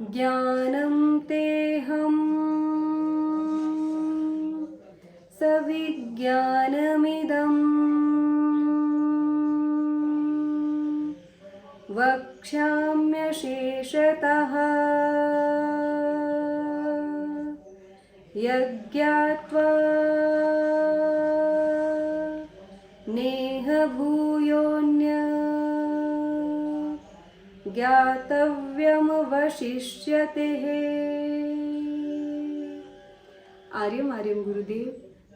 ज्ञानं तेहं सविज्ञानमिदं वक्ष्याम्यशेषतः यज्ञात्वा नेह भूयोऽन्य ज्ञातव्यमवशिष्यते। आर्यम आर्यम गुरुदेव,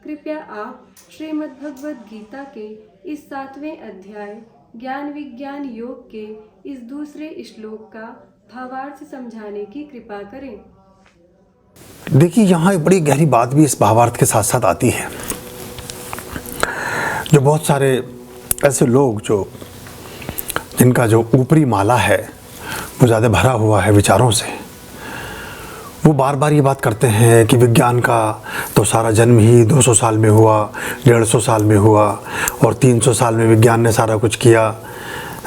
कृपया आप श्रीमद् भगवद गीता के इस 7वें अध्याय ज्ञान विज्ञान योग के इस दूसरे श्लोक का भावार्थ समझाने की कृपा करें। देखिए, यहाँ एक बड़ी गहरी बात भी इस भावार्थ के साथ साथ आती है। जो बहुत सारे ऐसे लोग जिनका जो ऊपरी माला है वो ज़्यादा भरा हुआ है विचारों से, वो बार बार ये बात करते हैं कि विज्ञान का तो सारा जन्म ही 200 साल में हुआ, 150 साल में हुआ, और 300 साल में विज्ञान ने सारा कुछ किया।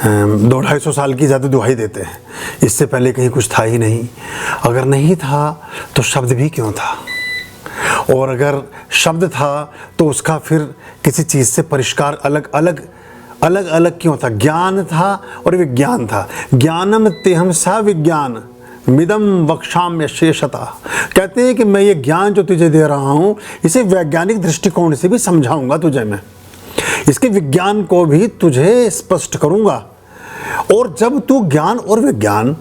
200-250 साल की ज़्यादा दुहाई देते हैं, इससे पहले कहीं कुछ था ही नहीं। अगर नहीं था तो शब्द भी क्यों था, और अगर शब्द था तो उसका फिर किसी चीज़ से परिष्कार अलग अलग क्यों था। ज्ञान था और विज्ञान था। ज्ञानम तेहम सा विज्ञान मिदम वक्ष्याम्य शेषता। कहते हैं कि मैं ये ज्ञान जो तुझे दे रहा हूँ इसे वैज्ञानिक दृष्टिकोण से भी समझाऊंगा तुझे, मैं इसके विज्ञान को भी तुझे स्पष्ट करूंगा। और जब तू ज्ञान और विज्ञान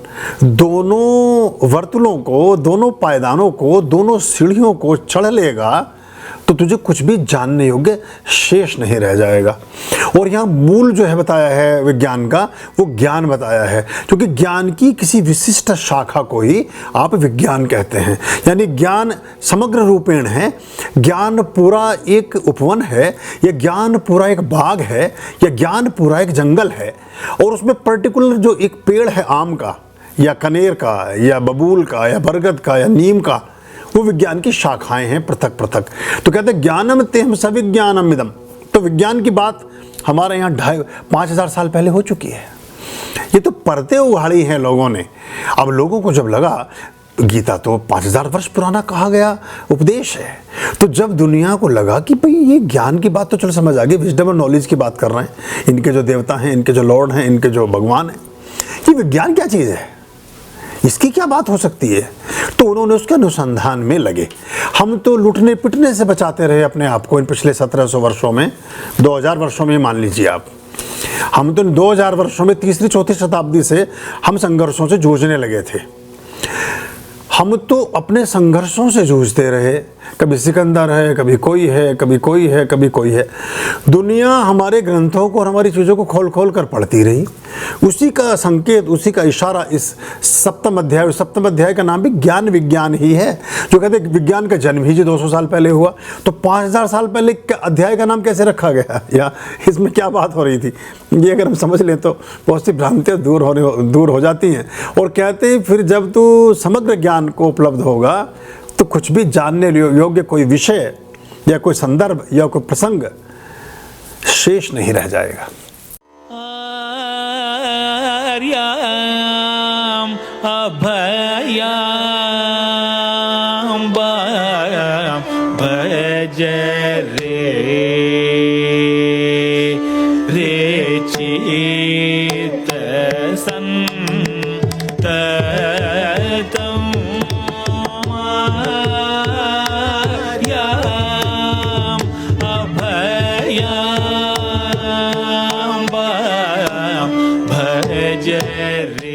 दोनों वर्तुलों को, दोनों पायदानों को, दोनों सीढ़ियों को चढ़ लेगा तो तुझे कुछ भी जानने योग्य शेष नहीं रह जाएगा। और यहाँ मूल जो है बताया है विज्ञान का, वो ज्ञान बताया है, क्योंकि ज्ञान की किसी विशिष्ट शाखा को ही आप विज्ञान कहते हैं। यानी ज्ञान समग्र रूपेण है, ज्ञान पूरा एक उपवन है, या ज्ञान पूरा एक बाग है, या ज्ञान पूरा एक जंगल है, और उसमें पर्टिकुलर जो एक पेड़ है आम का या कनेर का या बबूल का या बरगद का या नीम का, वो विज्ञान की शाखाएं हैं पृथक पृथक। तो कहते हैं ज्ञानम तेहम सविज्ञानम इदम। तो विज्ञान की बात हमारे यहाँ 2500 साल पहले हो चुकी है। ये तो परतें उघाड़ी हैं लोगों ने। अब लोगों को जब लगा गीता तो 5000 वर्ष पुराना कहा गया उपदेश है, तो जब दुनिया को लगा कि भाई ये ज्ञान की बात तो चलो समझ आ गई, विजडम और नॉलेज की बात कर रहे हैं, इनके जो देवता हैं, इनके जो लॉर्ड हैं, इनके जो भगवान हैं, कि विज्ञान क्या चीज़ है, इसकी क्या बात हो सकती है। तो उन्होंने उसके अनुसंधान में लगे। हम तो लुटने पिटने से बचाते रहे अपने आप को इन पिछले 1700 वर्षों में, 2000 वर्षों में मान लीजिए आप। हम तो 2000 वर्षों में तीसरी चौथी शताब्दी से हम संघर्षों से जूझने लगे थे। हम तो अपने संघर्षों से जूझते रहे, कभी सिकंदर है, कभी कोई है, कभी कोई है, कभी कोई है। दुनिया हमारे ग्रंथों को और हमारी चीज़ों को खोल खोल कर पढ़ती रही। उसी का संकेत, उसी का इशारा इस सप्तम अध्याय का नाम भी ज्ञान विज्ञान ही है, जो कहते हैं विज्ञान का जन्म ही जो 200 साल पहले हुआ। तो 5000 साल पहले अध्याय का नाम कैसे रखा गया, या इसमें क्या बात हो रही थी, ये अगर हम समझ लें तो बहुत सी भ्रांतियाँ दूर हो जाती हैं। और कहते हैं फिर जब तू समग्र ज्ञान को उपलब्ध होगा तो कुछ भी जानने योग्य कोई विषय या कोई संदर्भ या कोई प्रसंग शेष नहीं रह जाएगा। आर्याम अभयाम भज रे चित संततम आर्याम अभयाम भज रे